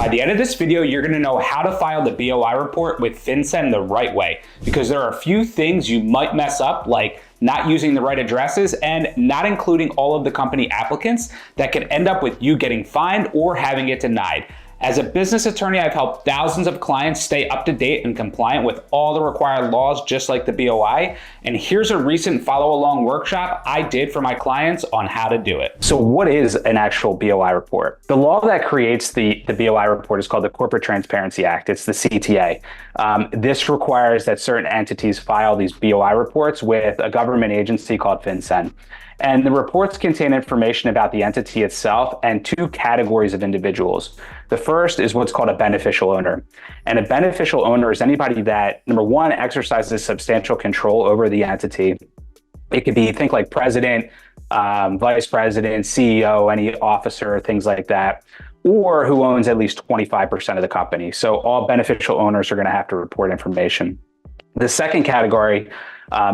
By the end of this video, you're gonna know how to file the BOI report with FinCen the right way, because there are a few things you might mess up, like not using the right addresses and not including all of the company applicants that could end up with you getting fined or having it denied. As a business attorney, I've helped thousands of clients stay up to date and compliant with all the required laws, just like the BOI. And here's a recent follow-along workshop I did for my clients on how to do it. So what is an actual BOI report? The law that creates the BOI report is called the Corporate Transparency Act. It's the CTA. This requires that certain entities file these BOI reports with a government agency called FinCen. And the reports contain information about the entity itself and two categories of individuals. The first is what's called a beneficial owner. And a beneficial owner is anybody that, number one, exercises substantial control over the entity. It could be, think like president, vice president, CEO, any officer, things like that, or who owns at least 25% of the company. So all beneficial owners are going to have to report information. The second category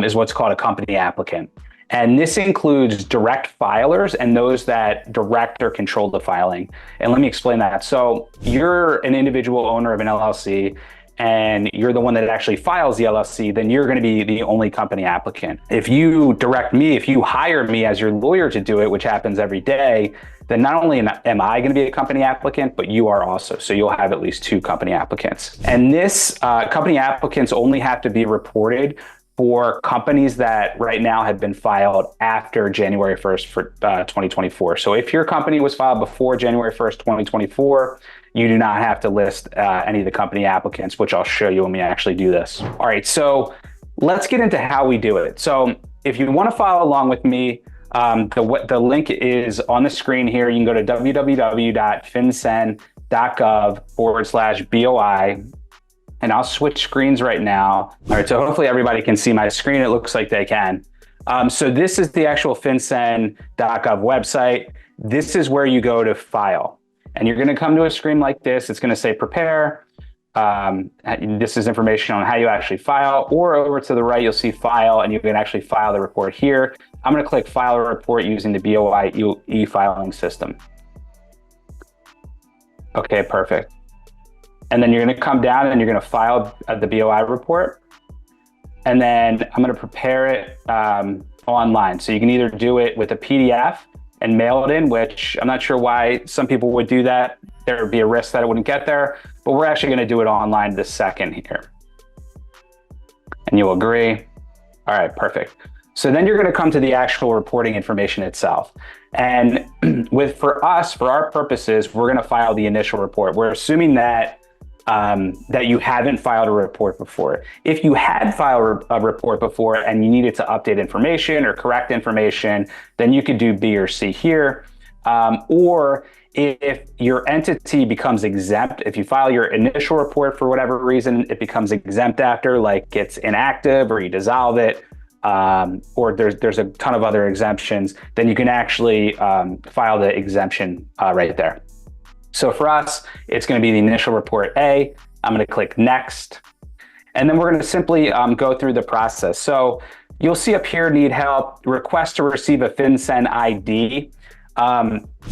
is what's called a company applicant. And this includes direct filers and those that direct or control the filing. And let me explain that. So you're an individual owner of an LLC and you're the one that actually files the LLC, then you're going to be the only company applicant. If you direct me, if you hire me as your lawyer to do it, which happens every day, then not only am I going to be a company applicant, but you are also. So you'll have at least two company applicants. And this company applicants only have to be reported for companies that right now have been filed after January 1st for 2024. So if your company was filed before January 1st, 2024, you do not have to list any of the company applicants, which I'll show you when we actually do this. All right, so let's get into how we do it. So if you want to follow along with me, the link is on the screen here. You can go to www.fincen.gov/BOI. And I'll switch screens right now. All right, so hopefully everybody can see my screen. It looks like they can. So this is the actual FinCen.gov website. This is where you go to file. And you're gonna come to a screen like this. It's gonna say prepare. This is information on how you actually file, or over to the right, you'll see file, and you can actually file the report here. I'm gonna click file a report using the BOI e-filing system. Okay, perfect. And then you're going to come down and you're going to file the BOI report. And then I'm going to prepare it online. So you can either do it with a PDF and mail it in, which I'm not sure why some people would do that. There would be a risk that it wouldn't get there, but we're actually going to do it online this second here. And you'll agree. All right, perfect. So then you're going to come to the actual reporting information itself. And for our purposes, we're going to file the initial report. We're assuming that you haven't filed a report before. If you had filed a report before and you needed to update information or correct information, then you could do B or C here. Or if your entity becomes exempt, if you file your initial report for whatever reason, it becomes exempt after, like it's inactive or you dissolve it, or there's a ton of other exemptions, then you can actually file the exemption right there. So for us, it's going to be the initial report A. I'm going to click next. And then we're going to simply go through the process. So you'll see up here, need help, request to receive a FinCen ID.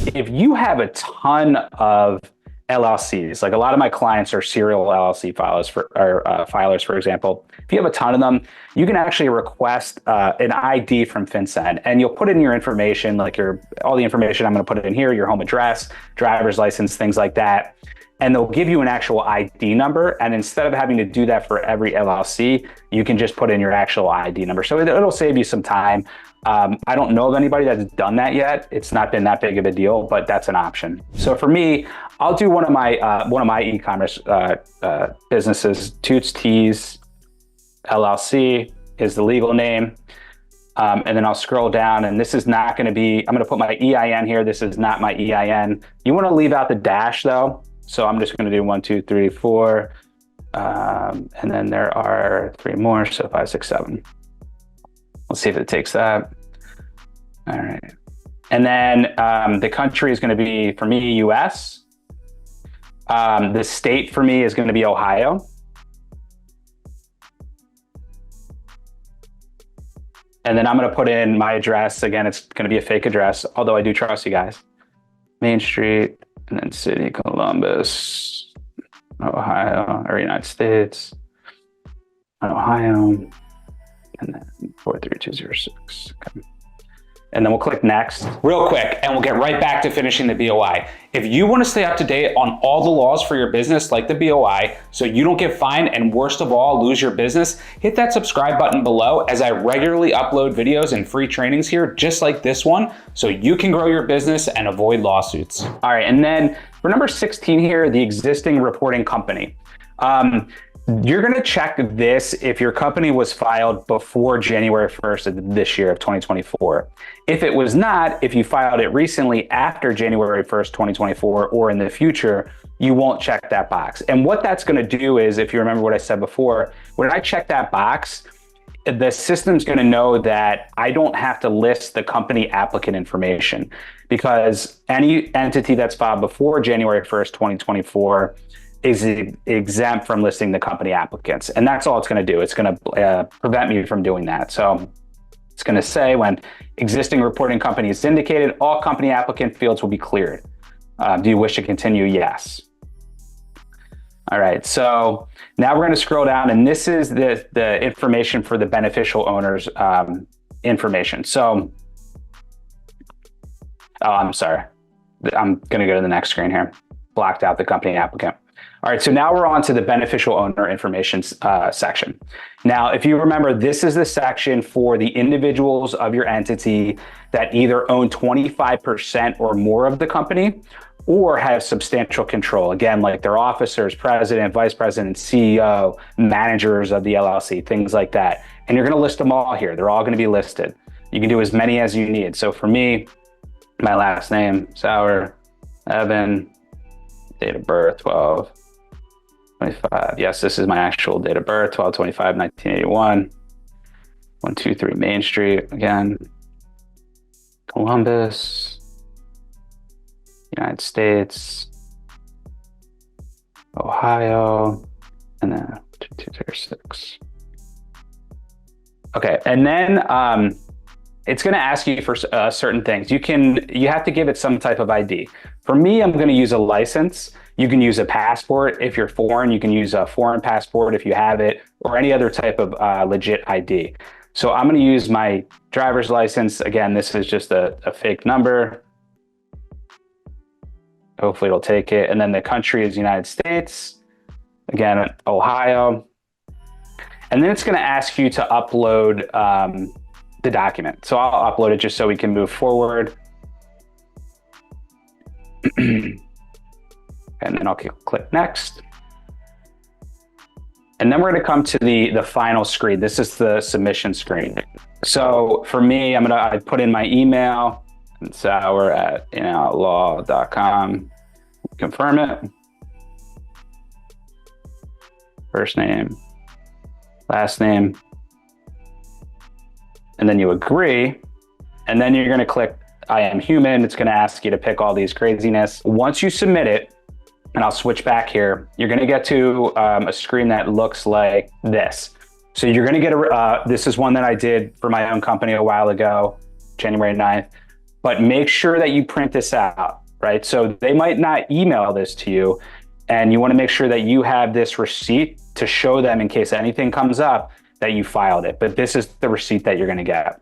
If you have a ton of LLCs, like a lot of my clients are serial LLC filers, for example. If you have a ton of them, you can actually request an ID from FinCen, and you'll put in your information, like all the information I'm going to put in here, your home address, driver's license, things like that. And they'll give you an actual ID number. And instead of having to do that for every LLC, you can just put in your actual ID number. So it'll save you some time. I don't know of anybody that's done that yet. It's not been that big of a deal, but that's an option. So for me, I'll do one of my e-commerce businesses. Toots Tees LLC is the legal name. And then I'll scroll down, and this is not going to be, I'm going to put my EIN here. This is not my EIN. You want to leave out the dash though. So I'm just going to do 1, 2, 3, 4. And then there are 3 more. So 5, 6, 7. Let's see if it takes that. All right. And then the country is going to be, for me, US. The state for me is going to be Ohio. And then I'm going to put in my address. Again, it's going to be a fake address, although I do trust you guys. Main Street, and then city, Columbus, Ohio, or United States, Ohio, and then 43206. Okay. And then we'll click next. Real quick, and we'll get right back to finishing the BOI. If you want to stay up to date on all the laws for your business, like the BOI, so you don't get fined and worst of all, lose your business, hit that subscribe button below as I regularly upload videos and free trainings here, just like this one, so you can grow your business and avoid lawsuits. All right, and then for number 16 here, the existing reporting company. You're gonna check this if your company was filed before January 1st of this year of 2024. If it was not, if you filed it recently after January 1st, 2024, or in the future, you won't check that box. And what that's gonna do is, if you remember what I said before, when I check that box, the system's gonna know that I don't have to list the company applicant information, because any entity that's filed before January 1st, 2024 is exempt from listing the company applicants. And that's all it's going to do. It's going to prevent me from doing that. So it's going to say when existing reporting company is indicated, all company applicant fields will be cleared. Do you wish to continue? Yes. All right. So now we're going to scroll down, and this is the information for the beneficial owners information. So, oh, I'm sorry. I'm going to go to the next screen here. Blocked out the company applicant. All right, so now we're on to the beneficial owner information section. Now, if you remember, this is the section for the individuals of your entity that either own 25% or more of the company or have substantial control. Again, like their officers, president, vice president, CEO, managers of the LLC, things like that. And you're gonna list them all here. They're all gonna be listed. You can do as many as you need. So for me, my last name, Sauer, Evan, date of birth, 12/25. Yes, this is my actual date of birth, 12/25/1981. 123 Main Street, again. Columbus, United States, Ohio, and then 2206. Okay, and then it's going to ask you for certain things. You have to give it some type of ID. For me, I'm going to use a license. You can use a passport. If you're foreign, you can use a foreign passport if you have it, or any other type of legit ID. So I'm going to use my driver's license. Again, this is just a fake number. Hopefully it'll take it. And then the country is United States. Again, Ohio. And then it's going to ask you to upload the document. So I'll upload it just so we can move forward. And then I'll click next. And then we're going to come to the final screen. This is the submission screen. So for me, I put in my email, Sauer@law.com. Confirm it. First name, last name, and then you agree. And then you're going to click I am human. It's going to ask you to pick all these craziness. Once you submit it, and I'll switch back here, you're going to get to a screen that looks like this. So you're going to get this is one that I did for my own company a while ago, January 9th, but make sure that you print this out, right? So they might not email this to you, and you want to make sure that you have this receipt to show them in case anything comes up that you filed it. But this is the receipt that you're going to get.